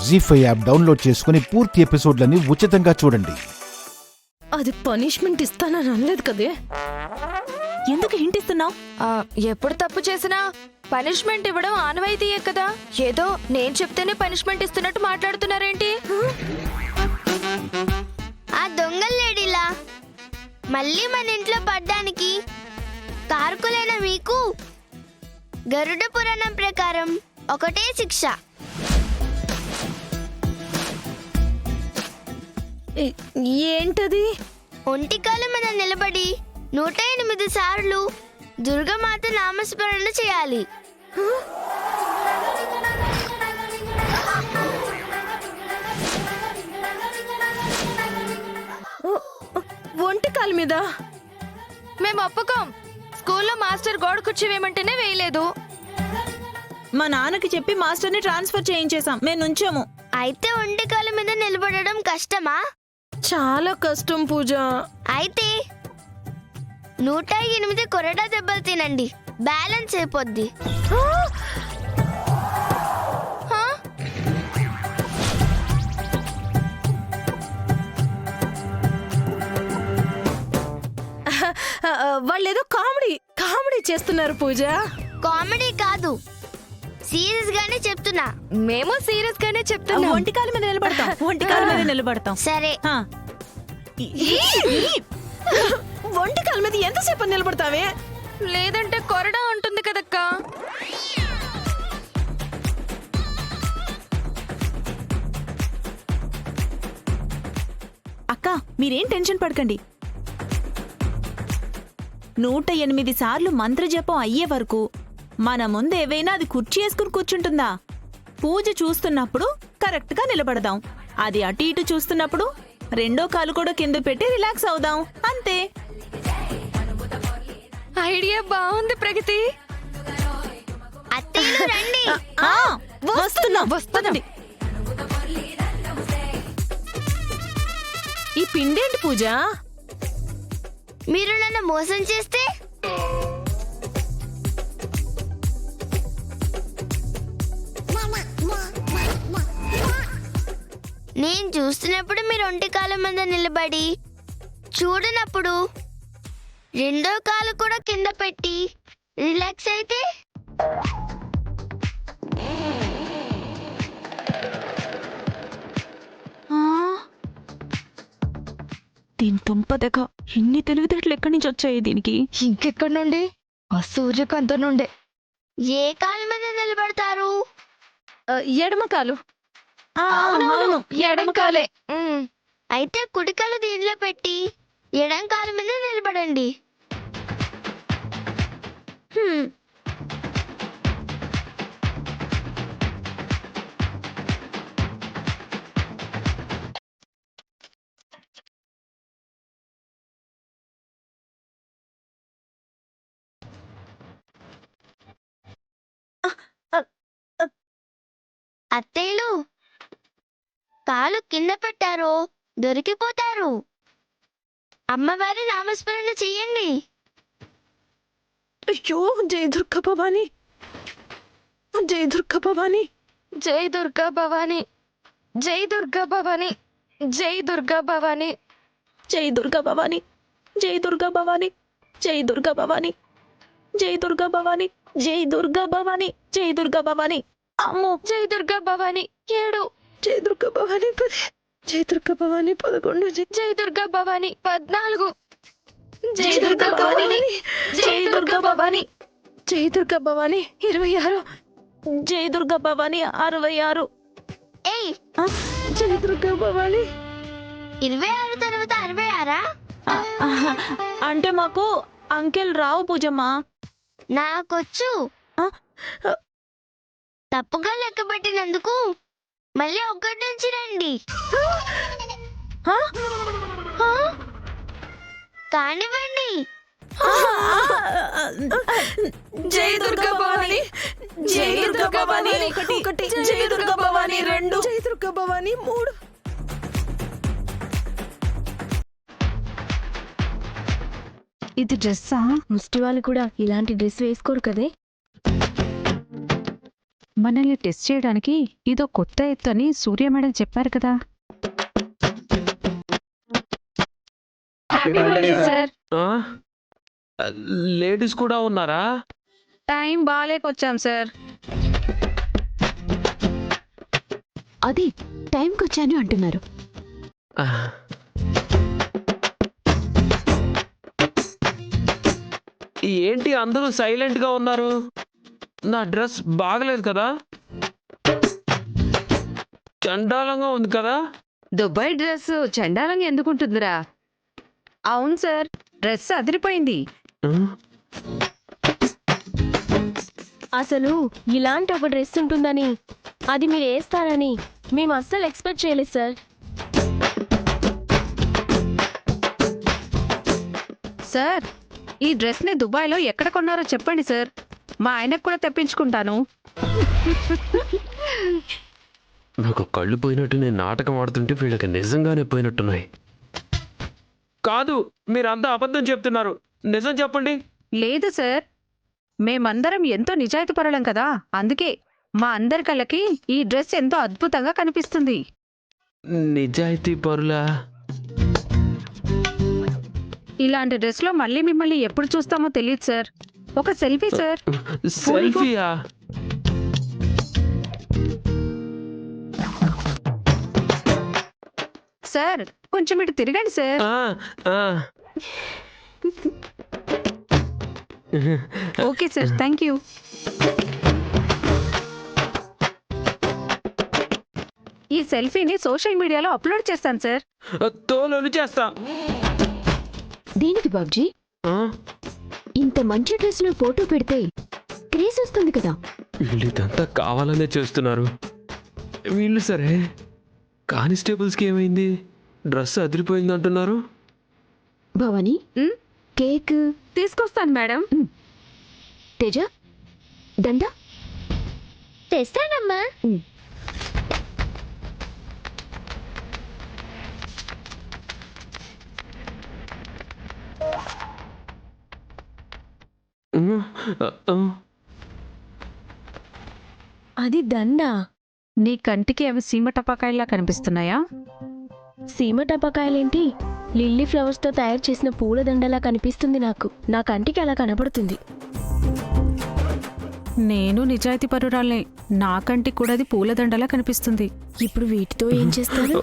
జీ5 app download చేసుకుని పూర్తి ఎపిసోడ్లని ఉచితంగా చూడండి. అది పనిష్మెంట్ ఇస్తానని అనలేదు కదే. ఎందుకు హింట్ ఇస్తున్నావు? ఎప్పుడు తప్పు చేసినా పనిష్మెంట్ ఇవ్వడం ఆనవాయితీయే కదా. ఏదో నేను చెప్తేనే పనిష్మెంట్ ఇస్తున్నట్టు మాట్లాడుతున్నారేంటి? ఆ దొంగలేడిలా మళ్ళీ మన ఇంట్లో పడ్డానికి కారకులైన మీకు గరుడ పురాణం ప్రకారం ఒకటే శిక్ష. ఏంటది? ఒంటికాల మీద నిలబడి 108 సార్లు దుర్గమాత నామస్మరణ చేయాలి. ఒంటికాల మీద మేము ఒప్పుకోం. స్కూల్లో మాస్టర్ గోడ కుర్చీ వేయమంటేనే వేయలేదు. మా నాన్నకి చెప్పి మాస్టర్ని ట్రాన్స్ఫర్ చేయించేశాం. మేము నుంచాము. అయితే ఒంటికాల మీద నిలబడడం కష్టమా? చాలా కష్టం పూజ. అయితే 108 కొరడా దెబ్బలు తినండి, బ్యాలెన్స్ అయిపోద్ది. వాళ్ళేదో కామెడీ చేస్తున్నారు పూజ. కామెడీ కాదు, సీరియస్ గానే చెప్తున్నా. మేము సీరియస్ గానే చెప్తున్నాం. ఒంటికాల మీద నిలబడతాం. ఒంటికాల మీద నిలబడతాం. సరే. ఒంటికాల మీద ఎంతసేపు నిలబడతావే? లేదంటే కొరడా ఉంటుంది కదక్క. అక్క, మీరేం టెన్షన్ పడకండి. 108 సార్లు మంత్రజపం అయ్యే వరకు మన ముందు ఏవైనా అది కుర్చీ వేసుకుని కూర్చుంటుందా? పూజ చూస్తున్నప్పుడు కరెక్ట్ గా నిలబడదాం. అది అటు ఇటు చూస్తున్నప్పుడు రెండో కాలు కూడా కింద పెట్టి రిలాక్స్ అవుదాం. అంతే. ఐడియా బాగుంది ప్రగతి. అత్తయ్యలు రండి. వస్తున్నాం. ఈ పిండేంటి పూజ? మీరు నన్ను మోసం చేస్తే నేను చూస్తున్నప్పుడు మీరు ఒంటికాల మీద నిలబడి చూడనప్పుడు రెండో కాలు కూడా కింద పెట్టి రిలాక్స్ అయితే దీని తుంపదగ ఇన్ని తెలివితేటలు ఎక్కడి నుంచి వచ్చాయి దీనికి? ఇంకెక్కడి నుండి? ఆ సూర్యకాంత నుండే. ఏ కాలు మీద నిలబడతారు? ఎడమ కాలు. అవును, ఎడమ కాలే. అయితే కుడికాలు దీనిలో పెట్టి ఎడం కాలు మీద నిలబడండి. అత్తయ్యలు, కాలు కింద పెట్టారో దొరికిపోతారు. అమ్మవారి నామస్మరణ చెయ్యండి. అయ్యో, జై దుర్గా భవాని, జై దుర్గా భవాని, జై దుర్గా భవాని, జై దుర్గా భవాని, జై దుర్గా భవాని, జై దుర్గా భవాని, జై దుర్గా భవాని, జై దుర్గా భవాని, జై దుర్గా భవాని, జై దుర్గా భవాని, జై దుర్గా భవాని. అమ్మో, జై దుర్గా భవాని 7, జై దుర్గా భవాని 10, జై దుర్గా భవాని 11, జై దుర్గా భవాని 14, జై దుర్గా భవాని, జై దుర్గా భవాని, జై దుర్గా భవాని 26, జై దుర్గా భవాని 66. ఏయ్, జై దుర్గా భవాని 26 తర్వాత 66? అంటే మాకు అంకెల్ రావు పూజమ్మా. నాకొచ్చు. తప్పుగా లెక్క పెట్టినందుకు మళ్ళీ 1 నుంచి రండి. కానివ్వండి. జై దుర్గా భవాని, జై దుర్గా భవాని 1, జై దుర్గా భవాని 2, జై దుర్గా భవాని 3. ఇది డ్రెస్సా? ముష్టి వాళ్ళు కూడా ఇలాంటి డ్రెస్ వేసుకోరు కదే. మనల్ని టెస్ట్ చేయడానికి ఇదో కొత్త ఎత్తు అని సూర్య మేడం చెప్పారు కదా. సార్ ఆ? లేడీస్ కూడా ఉన్నారా? టైం బాగాలేకొచ్చాం సార్. అది టైంకి వచ్చాను అంటున్నారు. ఆ. ఏంటి అందరూ సైలెంట్ గా ఉన్నారు? నా డ్రెస్ బాగలేదు కదా? చండాలంగా ఉంది కదా? దుబాయ్ డ్రెస్ చండాలంగా ఎందుకుంటుందిరా? అవును సార్, డ్రెస్ అదిరిపోయింది. ఆ? అసలు ఇలాంటి ఒక డ్రెస్ ఉంటుందని, అది మీరు వేస్తారని మేము అస్సలు ఎక్స్పెక్ట్ చేయలేదు సార్. సార్, ఈ డ్రెస్ని దుబాయ్లో ఎక్కడ కొన్నారో చెప్పండి సార్, మా ఆయనకు కూడా తెప్పించుకుంటాను. నాకు కళ్ళు పోయినట్టు నేను నాటకం ఆడుతుంటే వీళ్ళకి నిజంగానే పోయినట్టున్నాయి. కాదు, మీరంతా అబద్ధం చెప్తున్నారు. నిజం చెప్పండి. లేదు సార్, మేమందరం ఎంతో నిజాయితీపరులం కదా, అందుకే మా అందరి కళ్ళకి ఈ డ్రెస్ ఎంతో అద్భుతంగా కనిపిస్తుంది. నిజాయితీ పరులా? ఇలాంటి డ్రెస్లో మళ్ళీ మిమ్మల్ని ఎప్పుడు చూస్తామో తెలియదు సార్. ఒక సెల్ఫీ సార్. సెల్ఫీయా? సార్, కొంచెం ఇటు తిరగండి సార్. ఆ, ఆ. Okay sir, thank you. ఈ సెల్ఫీని సోషల్ మీడియాలో అప్లోడ్ చేస్తాను సార్. తోలు చేస్తా. దేనికి బాబ్జీ? ఆ? ఇంత మంచి డ్రెస్ లో ఫోటో పెడితే క్రేజ్ వస్తుంది కదా. వీళ్ళు ఇదంతా కావాలనే చేస్తున్నారు. వీళ్ళు సరే, కానిస్టేబుల్స్కి ఏమైంది? డ్రెస్ అదిరిపోయింది అంటున్నారు. భవానీ, ఉమ్, కేక్ తీసుకొస్తాను మేడం. తేజ, దండ తెస్తానమ్మా. అది దండ. నీ కంటికి అవి సీమ టపాకాయల్లా కనిపిస్తున్నాయా? సీమ టపాకాయలేంటి, లిల్లీ ఫ్లవర్స్తో తయారు చేసిన పూల దండలా కనిపిస్తుంది నాకు. నా కంటికి అలా కనపడుతుంది. నేను నిజాయితీ పరురాలే, నా కంటికి కూడా అది పూలదండలా కనిపిస్తుంది. ఇప్పుడు వీటితో ఏం చేస్తారు?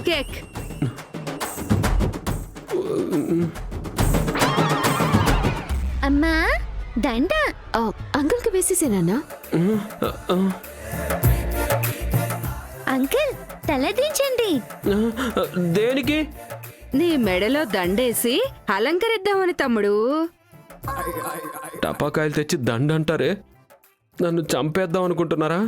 కేక్. అమ్మా దండ. అంకుల్కి వేసేసేనా? అంకుల్ తలదించండి. దేనికి? నీ మెడలో దండేసి అలంకరిద్దామని తమ్ముడు. టపాకాయలు తెచ్చి దండ అంటారే, నన్ను చంపేద్దాం అనుకుంటున్నారా?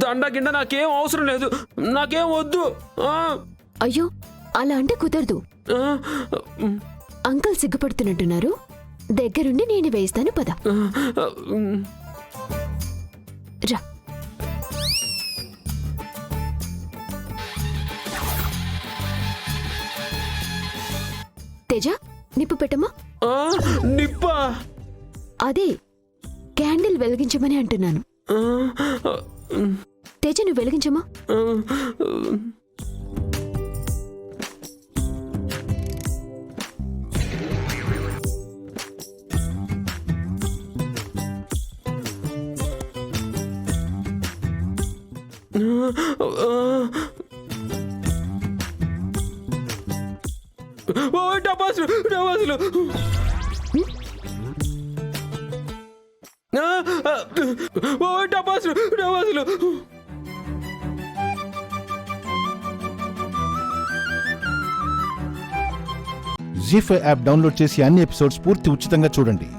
దండ గిండ నాకేం అవసరం లేదు, నాకేం వద్దు. ఆ, అయ్యో, అలా అంటే కుదరదు. ఆ, అంకుల్ సిగ్గుపడుతున్నట్టున్నారు. దగ్గరుండి నేను వేస్తాను, పద. రా. తేజ, నిప్పు పెట్టమ్మా. ఆ, నిప్పా? అదే క్యాండిల్ వెలిగించమని అంటున్నాను. ఆ, తేజ, నువ్వు వెలిగించమ్మా. ఆ, ఓ టపాసులు, టపాసులు. ఓ టపాసులు, టపాసులు. జీ5 యాప్ డౌన్లోడ్ చేసి అన్ని ఎపిసోడ్స్ పూర్తి ఉచితంగా చూడండి.